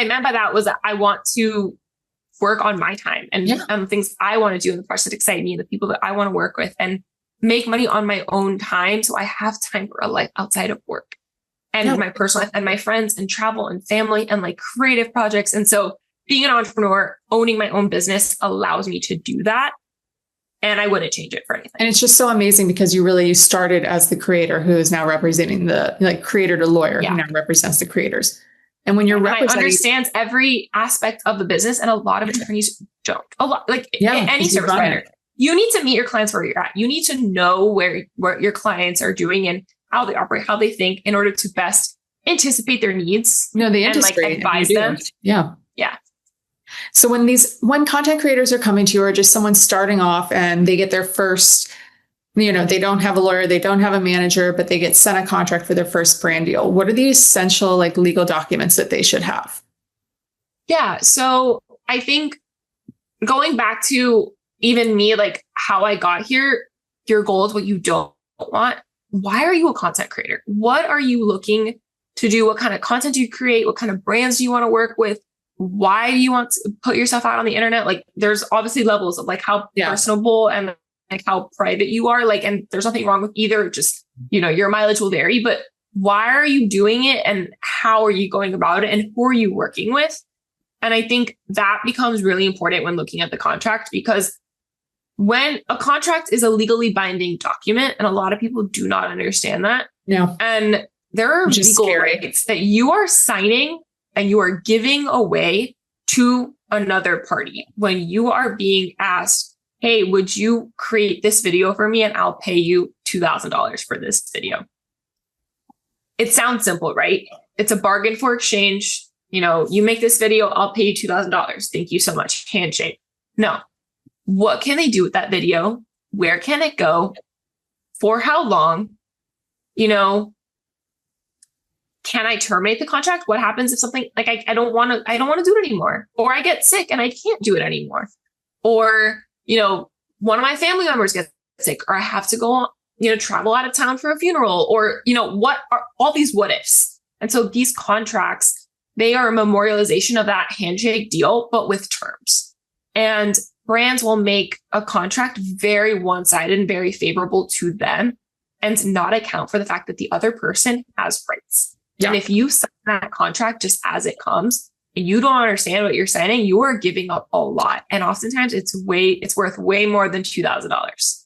meant by that was that I want to work on my time and things I want to do in the projects that excite me and the people that I want to work with and make money on my own time. So I have time for a life outside of work and my personal life and my friends and travel and family and like creative projects. And so being an entrepreneur, owning my own business allows me to do that. And I wouldn't change it for anything. And it's just so amazing because you started as the creator who is now representing the creator to lawyer who now represents the creators. And when you're representing, understands every aspect of the business, and a lot of attorneys don't. A lot, any service provider, you need to meet your clients where you're at. You need to know what your clients are doing and how they operate, how they think, in order to best anticipate their needs. The industry and advise them. Yeah. So when content creators are coming to you, or just someone starting off and they get their first, they don't have a lawyer, they don't have a manager, but they get sent a contract for their first brand deal. What are the essential legal documents that they should have? Yeah. So I think going back to even me, like how I got here, your goal is what you don't want. Why are you a content creator? What are you looking to do? What kind of content do you create? What kind of brands do you want to work with? Why do you want to put yourself out on the internet? Like there's obviously levels of like how personable and like how private you are. Like, and there's nothing wrong with either. Just, your mileage will vary, but why are you doing it? And how are you going about it? And who are you working with? And I think that becomes really important when looking at the contract, because when a contract is a legally binding document, and a lot of people do not understand that. No. And there are legal rights that you are signing and you are giving away to another party when you are being asked, "Hey, would you create this video for me? And I'll pay you $2,000 for this video." It sounds simple, right? It's a bargain for exchange. You make this video, I'll pay you $2,000. Thank you so much. Handshake. No. What can they do with that video? Where can it go? For how long? Can I terminate the contract? What happens if something like I don't want to do it anymore, or I get sick and I can't do it anymore, or one of my family members gets sick, or I have to go on, travel out of town for a funeral, or what are all these what ifs? And so these contracts, they are a memorialization of that handshake deal, but with terms. And brands will make a contract very one-sided and very favorable to them and not account for the fact that the other person has rights. Yeah. And if you sign that contract just as it comes and you don't understand what you're signing, you are giving up a lot. And oftentimes it's worth way more than $2,000.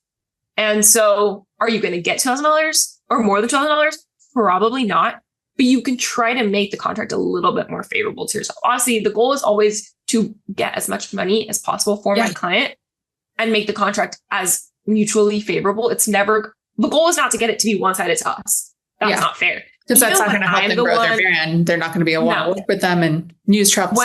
And so are you going to get $2,000 or more than $2,000? Probably not. But you can try to make the contract a little bit more favorable to yourself. Honestly, the goal is always to get as much money as possible for my client and make the contract as mutually favorable. The goal is not to get it to be one-sided to us. That's not fair. Because that's not going to help them grow their brand. They're not going to be able to work with them and use travel.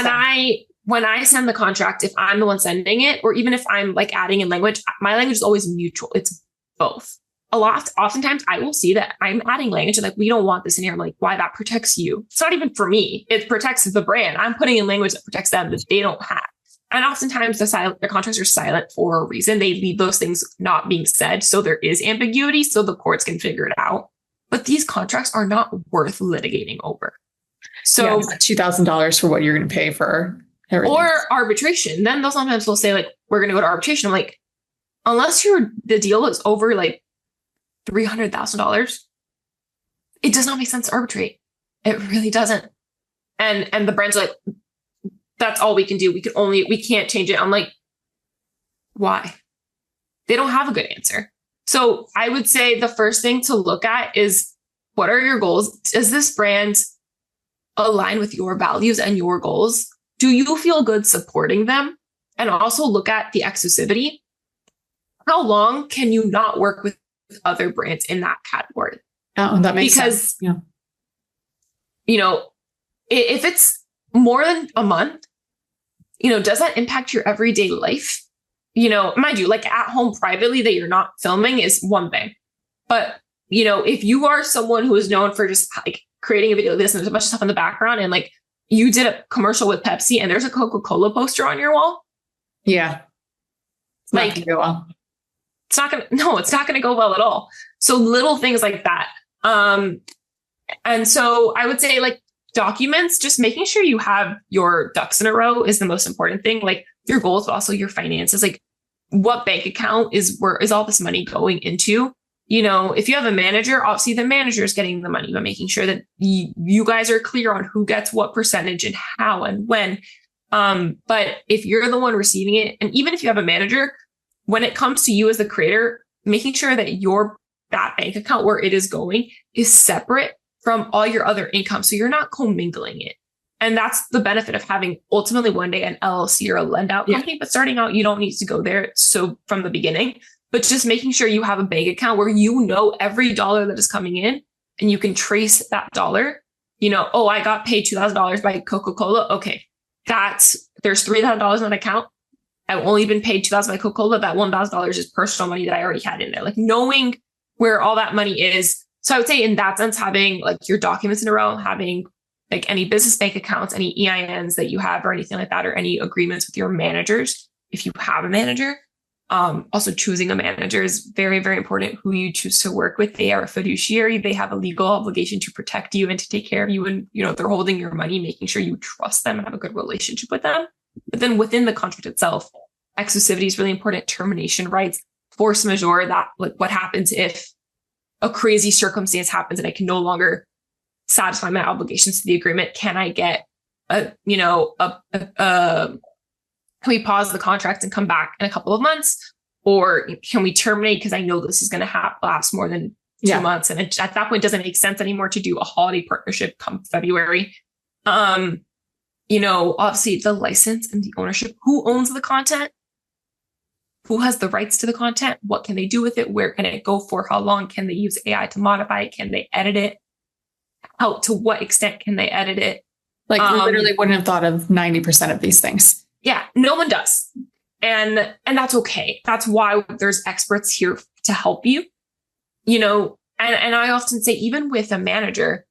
When I send the contract, if I'm the one sending it, or even if I'm like adding in language, my language is always mutual. It's both. Oftentimes I will see that I'm adding language and like, we don't want this in here. I'm like, why? That protects you. It's not even for me. It protects the brand. I'm putting in language that protects them that they don't have. And oftentimes the contracts are silent for a reason. They leave those things not being said. So there is ambiguity so the courts can figure it out. But these contracts are not worth litigating over. So $2,000 for what you're going to pay for everything. Or arbitration. Then they'll sometimes say like, we're going to go to arbitration. I'm like, unless the deal is over like $300,000, it does not make sense to arbitrate. It really doesn't. And the brand's like, that's all we can do. We can't change it. I'm like, why? They don't have a good answer. So I would say the first thing to look at is, what are your goals? Does this brand align with your values and your goals? Do you feel good supporting them? And also look at the exclusivity. How long can you not work with other brands in that category? Oh, that makes sense. Yeah. If it's more than a month, does that impact your everyday life? Mind you, like at home privately that you're not filming is one thing. But, if you are someone who is known for just like creating a video like this and there's a bunch of stuff in the background and like you did a commercial with Pepsi and there's a Coca-Cola poster on your wall. Yeah. It's not going to go well. It's not going to go well at all. So little things like that. And so I would say like documents, just making sure you have your ducks in a row is the most important thing. Like your goals, but also your finances, like what bank account is all this money going into? If you have a manager, obviously the manager is getting the money, but making sure that you guys are clear on who gets what percentage and how and when. But if you're the one receiving it, and even if you have a manager, when it comes to you as the creator, making sure that that bank account where it is going is separate from all your other income. So you're not commingling it. And that's the benefit of having ultimately one day an LLC or a lend out company. But starting out, you don't need to go there. So from the beginning, but just making sure you have a bank account where every dollar that is coming in and you can trace that dollar, I got paid $2,000 by Coca-Cola. Okay. There's $3,000 in that account. I've only been paid $2,000 by Coca-Cola. That $1,000 is personal money that I already had in there. Like knowing where all that money is. So I would say in that sense, having like your documents in a row, having like any business bank accounts, any EINs that you have or anything like that, or any agreements with your managers, if you have a manager. Also choosing a manager is very, very important who you choose to work with. They are a fiduciary. They have a legal obligation to protect you and to take care of you. And, they're holding your money, making sure you trust them and have a good relationship with them. But then within the contract itself, exclusivity is really important. Termination rights, force majeure, that like what happens if a crazy circumstance happens and I can no longer satisfy my obligations to the agreement. Can I get can we pause the contract and come back in a couple of months? Or can we terminate because I know this is going to last more than 2 months? And at that point, it doesn't make sense anymore to do a holiday partnership come February. Obviously the license and the ownership, who owns the content, who has the rights to the content, what can they do with it? Where can it go for? How long can they use AI to modify it? Can they edit it? To what extent can they edit it? Like literally wouldn't have thought of 90% of these things. Yeah, no one does. And that's okay. That's why there's experts here to help you, and I often say, even with a manager,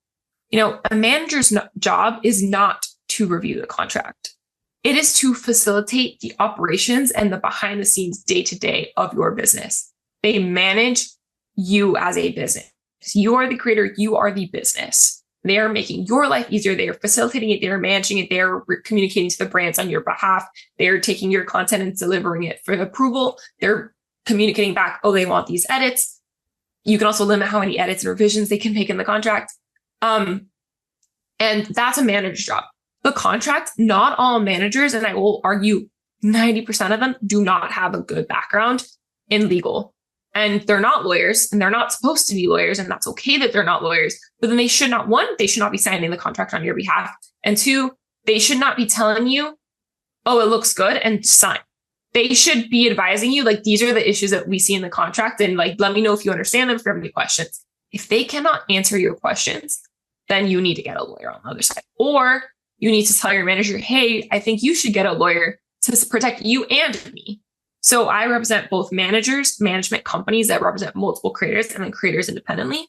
a manager's job is not to review the contract. It is to facilitate the operations and the behind the scenes day to day of your business. They manage you as a business. You are the creator. You are the business. They are making your life easier. They are facilitating it. They are managing it. They are communicating to the brands on your behalf. They are taking your content and delivering it for approval. They're communicating back, oh, they want these edits. You can also limit how many edits and revisions they can make in the contract. And that's a manager's job. The contract, not all managers, and I will argue 90% of them do not have a good background in legal. And they're not lawyers, and they're not supposed to be lawyers, and that's okay that they're not lawyers. But then they should not, one, they should not be signing the contract on your behalf. And two, they should not be telling you, oh, it looks good, and sign. They should be advising you, like, these are the issues that we see in the contract, and like, let me know if you understand them, if you have any questions. If they cannot answer your questions, then you need to get a lawyer on the other side. Or you need to tell your manager, hey, I think you should get a lawyer to protect you and me. So I represent both managers, management companies that represent multiple creators, and then creators independently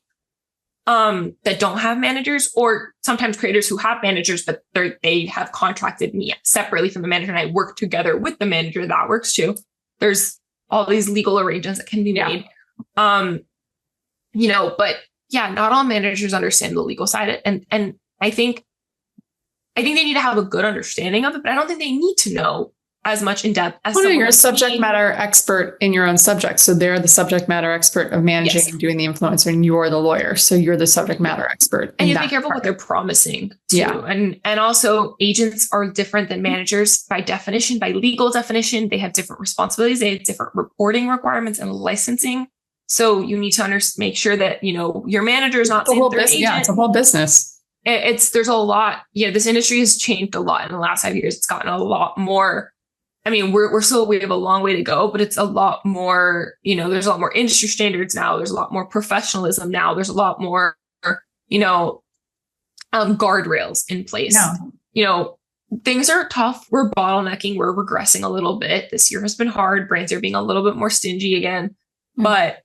that don't have managers, or sometimes creators who have managers, but they have contracted me separately from the manager, and I work together with the manager. That works too. There's all these legal arrangements that can be made. But yeah, not all managers understand the legal side. And I think they need to have a good understanding of it, but I don't think they need to know as much in depth as you're a subject matter expert in your own subject. So they're the subject matter expert of managing and doing the influencer, and you're the lawyer. So you're the subject matter expert. And you have to be careful what they're promising too. Yeah. And also agents are different than managers by definition, by legal definition. They have different responsibilities. They have different reporting requirements and licensing. So you need to make sure that, your manager is not the whole business. Yeah, it's a whole business. There's a lot. Yeah, this industry has changed a lot in the last 5 years. It's gotten a lot more. I mean, we have a long way to go, but it's a lot more, there's a lot more industry standards now. There's a lot more professionalism now. There's a lot more, guardrails in place. Yeah. Things are tough. We're bottlenecking. We're regressing a little bit. This year has been hard. Brands are being a little bit more stingy again, but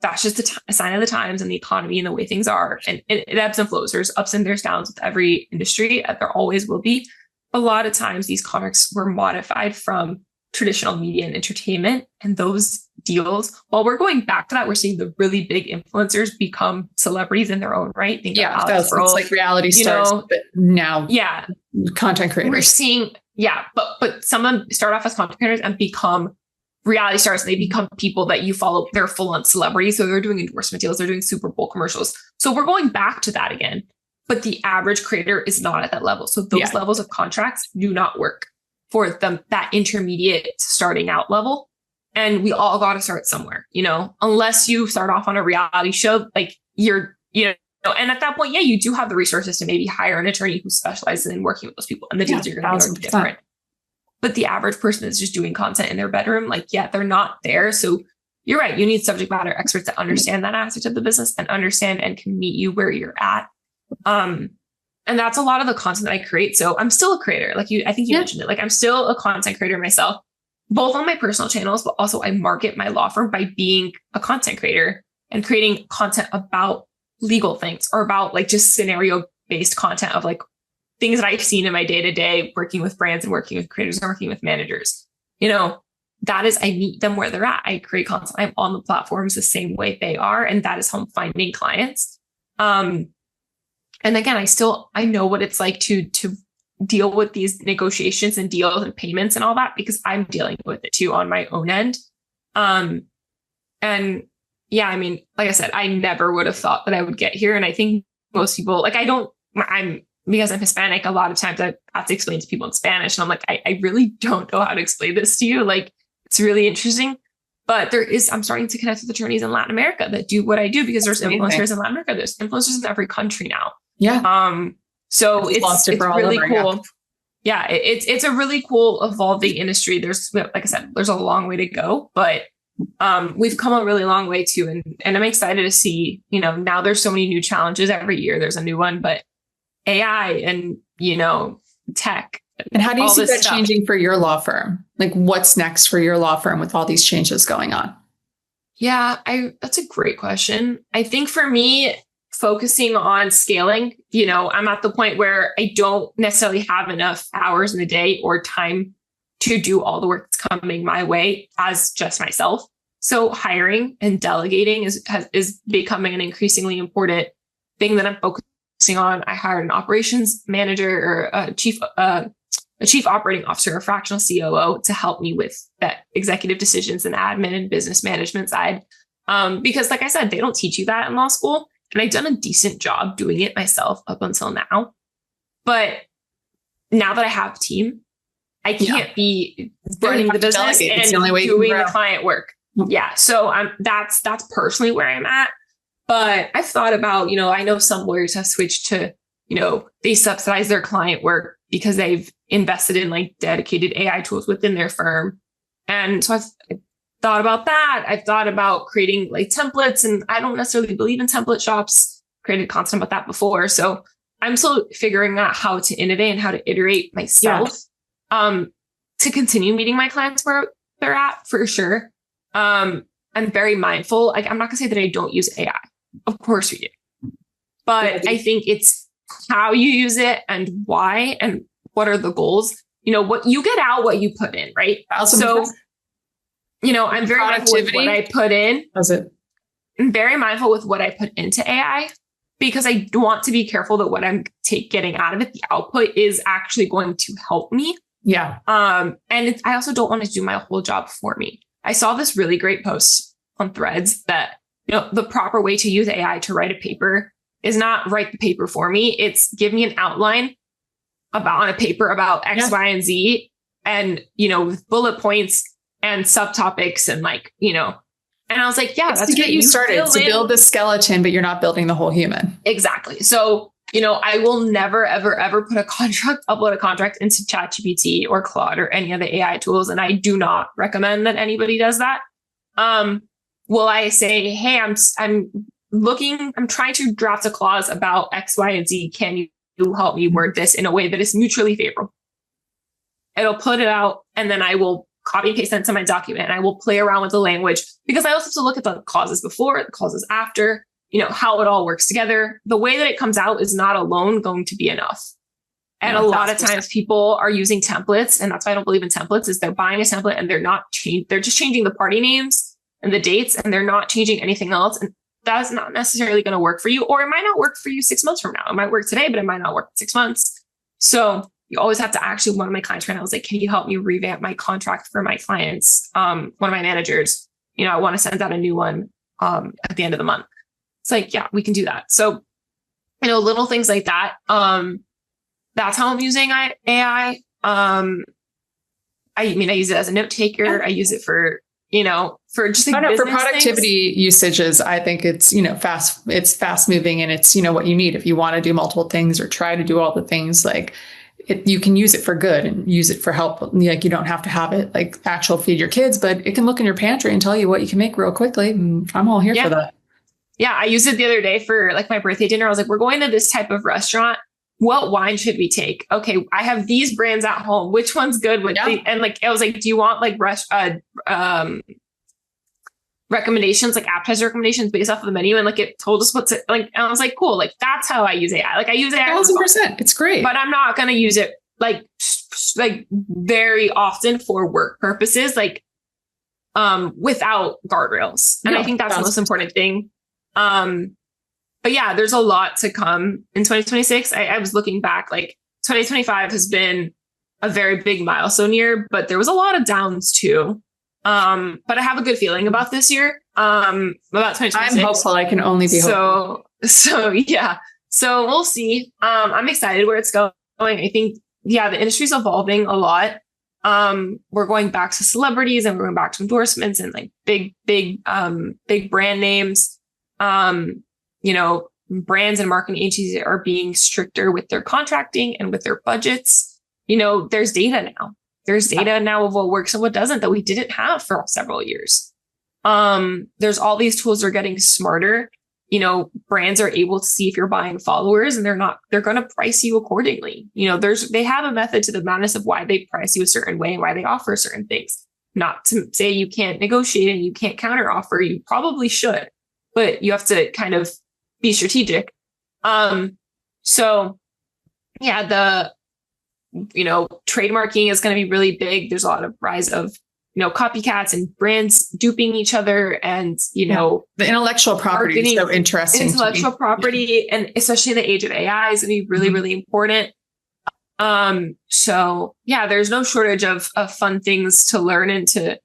that's just a sign of the times and the economy and the way things are. And it ebbs and flows. There's ups and there's downs with every industry. There always will be. A lot of times these contracts were modified from traditional media and entertainment, and those deals, while we're going back to that, we're seeing the really big influencers become celebrities in their own right. Think it's like reality stars, but now content creators. We're seeing, but some of them start off as content creators and become reality stars, and they become people that you follow. They're full-on celebrities. So they're doing endorsement deals. They're doing Super Bowl commercials. So we're going back to that again. But the average creator is not at that level. So those levels of contracts do not work for them, that intermediate starting out level. And we all got to start somewhere, unless you start off on a reality show, like and at that point, you do have the resources to maybe hire an attorney who specializes in working with those people, and the deals are going to be different. But the average person is just doing content in their bedroom. They're not there. So you're right. You need subject matter experts that understand that aspect of the business and understand and can meet you where you're at. And that's a lot of the content that I create. So I'm still a creator. I think you mentioned it. I'm still a content creator myself, both on my personal channels, but also I market my law firm by being a content creator and creating content about legal things, or about just scenario based content of things that I've seen in my day to day working with brands and working with creators and working with managers. That is, I meet them where they're at. I create content. I'm on the platforms the same way they are. And that is how I'm finding clients. And again, I know what it's like to deal with these negotiations and deals and payments and all that, because I'm dealing with it too on my own end. And yeah, I mean, like I said, I never would have thought that I would get here. And I think most people, because I'm Hispanic, a lot of times I have to explain to people in Spanish. And I'm like, I really don't know how to explain this to you. It's really interesting. But I'm starting to connect with attorneys in Latin America that do what I do, because there's influencers in Latin America. There's influencers in every country now. Yeah. So it's really cool. Yeah. It's a really cool evolving industry. There's, like I said, there's a long way to go, but we've come a really long way too. And I'm excited to see, now there's so many new challenges every year. There's a new one, but AI and, tech. And how do you see that changing for your law firm? What's next for your law firm with all these changes going on? Yeah, that's a great question. I think for me, focusing on scaling, I'm at the point where I don't necessarily have enough hours in the day or time to do all the work that's coming my way as just myself. So hiring and delegating is becoming an increasingly important thing that I'm focused on. I hired an operations manager or a chief operating officer, a fractional COO to help me with that executive decisions and admin and business management side. Because like I said, they don't teach you that in law school. And I've done a decent job doing it myself up until now. But now that I have a team, I can't be running the business and doing the client work. Yeah. So that's personally where I'm at. But I've thought about, I know some lawyers have switched to, they subsidize their client work because they've invested in like dedicated AI tools within their firm. And so I've thought about that. I've thought about creating like templates, and I don't necessarily believe in template shops. Created content about that before. So I'm still figuring out how to innovate and how to iterate myself to continue meeting my clients where they're at, for sure. I'm very mindful. Like, I'm not gonna say that I don't use AI. Of course we do. But I think it's how you use it and why and what are the goals. What you get out, what you put in, right? So, I'm very mindful with what I put in. I'm very mindful with what I put into AI because I want to be careful that what I'm getting out of it, the output is actually going to help me. Yeah. And I also don't want to do my whole job for me. I saw this really great post on Threads that, the proper way to use AI to write a paper is not write the paper for me. It's give me an outline on a paper about X, Y, and Z, and, with bullet points and subtopics and and I was like, yeah, that's to get you started, to build the skeleton, but you're not building the whole human. Exactly. So, I will never, ever, ever upload a contract into ChatGPT or Claude or any of the AI tools. And I do not recommend that anybody does that. Will I say, hey, I'm trying to draft a clause about X, Y, and Z. Can you help me word this in a way that is mutually favorable? It'll put it out, and then I will copy and paste that into my document. And I will play around with the language because I also have to look at the clauses before, the clauses after, how it all works together. The way that it comes out is not alone going to be enough. And a lot of times people are using templates, and that's why I don't believe in templates, is they're buying a template and they're just changing the party names and the dates, and they're not changing anything else. And that's not necessarily going to work for you, or it might not work for you 6 months from now. It might work today, but it might not work in 6 months. So you always have to actually, one of my clients right now was like, can you help me revamp my contract for my clients? One of my managers, I want to send out a new one at the end of the month. It's like, yeah, we can do that. So, little things like that. That's how I'm using AI. I use it as a note taker. I use it for, for just like for productivity things. Usages. I think it's, fast moving, and it's, what you need if you want to do multiple things or try to do all the things you can use it for good and use it for help. Like, you don't have to have it like actual feed your kids, but it can look in your pantry and tell you what you can make real quickly. And I'm all here for that. Yeah. I used it the other day for like my birthday dinner. I was like, we're going to this type of restaurant. What wine should we take? Okay, I have these brands at home. Which one's good? And like, I was like, do you want like recommendations, like appetizer recommendations based off of the menu? And like, it told us what's it like. And I was like, cool. Like, that's how I use AI. Like, I use AI 1,000%. It's great, but I'm not going to use it like very often for work purposes, without guardrails. And I think that's the most important thing. But yeah, there's a lot to come in 2026. I was looking back, like 2025 has been a very big milestone year, but there was a lot of downs too. But I have a good feeling about this year, about 2026. I'm hopeful. I can only be hopeful. So yeah. So we'll see. I'm excited where it's going. I think, the industry's evolving a lot. We're going back to celebrities, and we're going back to endorsements and like big brand names. Brands and marketing agencies are being stricter with their contracting and with their budgets. There's data now. There's data now of what works and what doesn't that we didn't have for several years. There's all these tools that are getting smarter. Brands are able to see if you're buying followers, and they're going to price you accordingly. They have a method to the madness of why they price you a certain way and why they offer certain things. Not to say you can't negotiate and you can't counter offer. You probably should, but you have to kind of be strategic. So yeah, the trademarking is going to be really big. There's a lot of rise of copycats and brands duping each other and, the intellectual property is so interesting. Intellectual property, and especially the age of AI is going to be really, really important. So yeah, there's no shortage of fun things to learn and to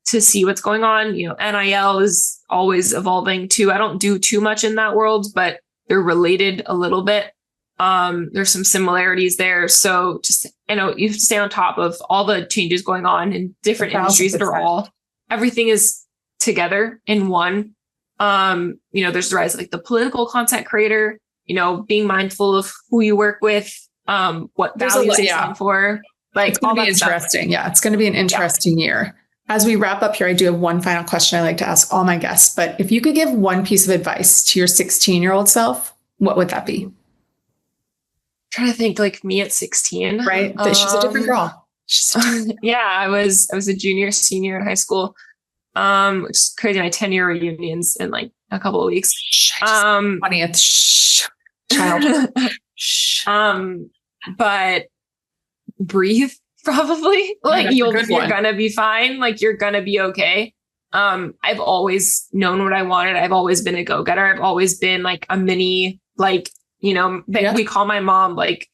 see what's going on. NIL is always evolving too. I don't do too much in that world, but they're related a little bit. There's some similarities there. So just, you have to stay on top of all the changes going on in different industries that are everything is together in one. There's the rise of like the political content creator, being mindful of who you work with, what values they stand for. Like, it's going to be interesting. Stuff. Yeah. It's going to be an interesting year. As we wrap up here, I do have one final question I like to ask all my guests, but if you could give one piece of advice to your 16-year-old self, what would that be? Trying to think, like me at 16, right? She's a different girl. Yeah, I was a junior, senior in high school, which is crazy. My 10-year reunions in like a couple of weeks. 20th child. But breathe, probably. Like you're gonna be fine. Like you're gonna be okay. I've always known what I wanted. I've always been a go-getter. I've always been like a mini, like, we call my mom, like,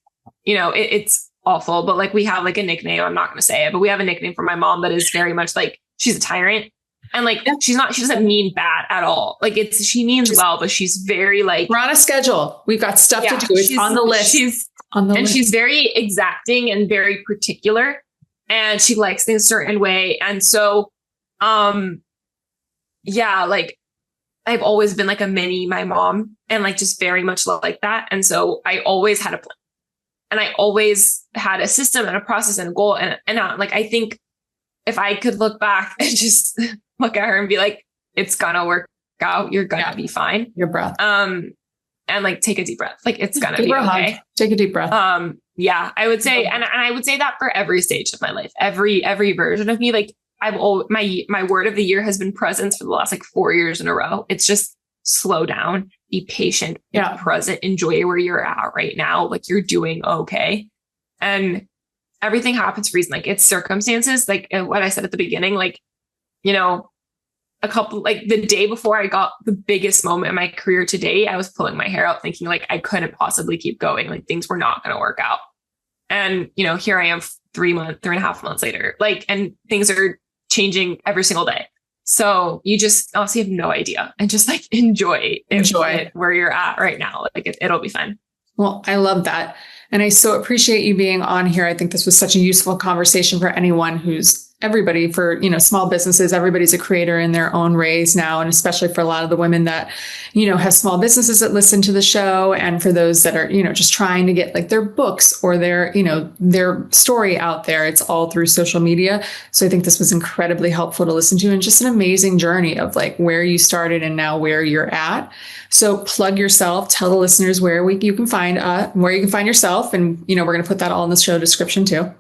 it's awful, but like we have like a nickname. I'm not going to say it, but we have a nickname for my mom that is very much like, she's a tyrant. And like, she doesn't mean bad at all. Like she means well, but she's very like, we're on a schedule. We've got stuff to do. It's on the list. She's very exacting and very particular, and she likes things a certain way. And so, like I've always been like a mini my mom, and like just very much like that. And so I always had a plan, and I always had a system and a process and a goal. And like, I think if I could look back and just look at her and be like, it's gonna work out. You're gonna be fine. Your breath. And like, take a deep breath. Like it's gonna be okay. Take a deep breath. Yeah, I would say, and I would say that for every stage of my life, every version of me, like my word of the year has been presence for the last like 4 years in a row. It's just slow down, be patient, be present, enjoy where you're at right now. Like you're doing okay. And everything happens for a reason. Like it's circumstances, like what I said at the beginning, like, a couple, like the day before I got the biggest moment in my career today, I was pulling my hair out thinking like I couldn't possibly keep going. Like things were not going to work out. And, here I am 3.5 months later, like, and things are changing every single day. So you just honestly have no idea, and just like enjoy it where you're at right now. Like it'll be fun. Well, I love that. And I so appreciate you being on here. I think this was such a useful conversation for anyone everybody for, small businesses. Everybody's a creator in their own ways now. And especially for a lot of the women that, have small businesses that listen to the show. And for those that are, just trying to get like their books or their story out there, it's all through social media. So I think this was incredibly helpful to listen to, and just an amazing journey of like where you started and now where you're at. So plug yourself, tell the listeners where you can find yourself. And, we're going to put that all in the show description too.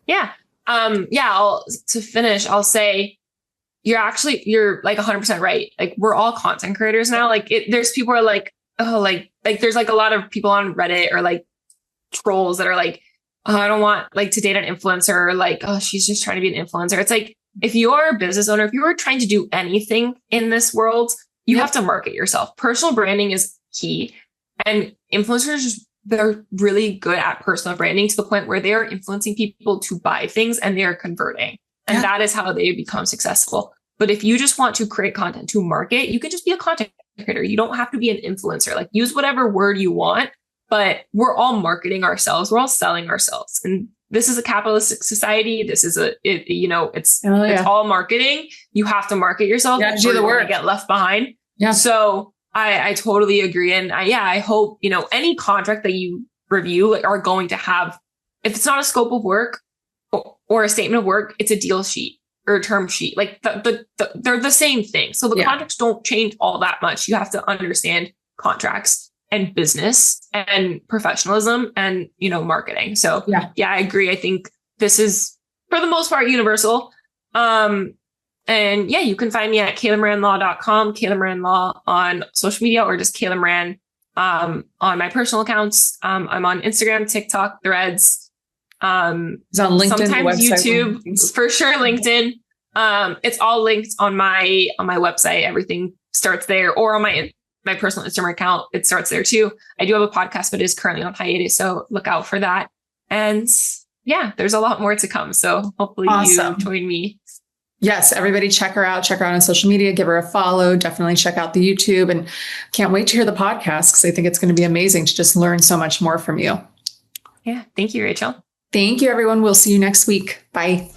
Yeah. To finish, I'll say you're like 100% right. Like we're all content creators now. Like there's people who are like, oh, like there's like a lot of people on Reddit or like trolls that are like, oh, I don't want like to date an influencer, or like, oh, she's just trying to be an influencer. It's like, if you are a business owner, if you are trying to do anything in this world, you have to market yourself. Personal branding is key, and influencers they're really good at personal branding to the point where they are influencing people to buy things, and they are converting. And that is how they become successful. But if you just want to create content to market, you can just be a content creator. You don't have to be an influencer. Like use whatever word you want, but we're all marketing ourselves. We're all selling ourselves. And this is a capitalistic society. This is it's all marketing. You have to market yourself. You do the work. Get left behind. Yeah. So I totally agree. And I hope, any contract that you review are going to have, if it's not a scope of work or a statement of work, it's a deal sheet or a term sheet. Like they're the same thing. So the contracts don't change all that much. You have to understand contracts and business and professionalism and, marketing. So I agree. I think this is for the most part universal. And you can find me at KaylaMoranLaw.com, Kayla Moran Law on social media, or just Kayla Moran on my personal accounts. I'm on Instagram, TikTok, Threads, It's on LinkedIn, sometimes YouTube, website. for sure LinkedIn. It's all linked on my website. Everything starts there, or on my personal Instagram account. It starts there too. I do have a podcast, but it is currently on hiatus, so look out for that. And yeah, there's a lot more to come. So hopefully you join me. Yes, everybody check her out. Check her out on social media. Give her a follow. Definitely check out the YouTube, and can't wait to hear the podcast because I think it's going to be amazing to just learn so much more from you. Yeah. Thank you, Rachel. Thank you, everyone. We'll see you next week. Bye.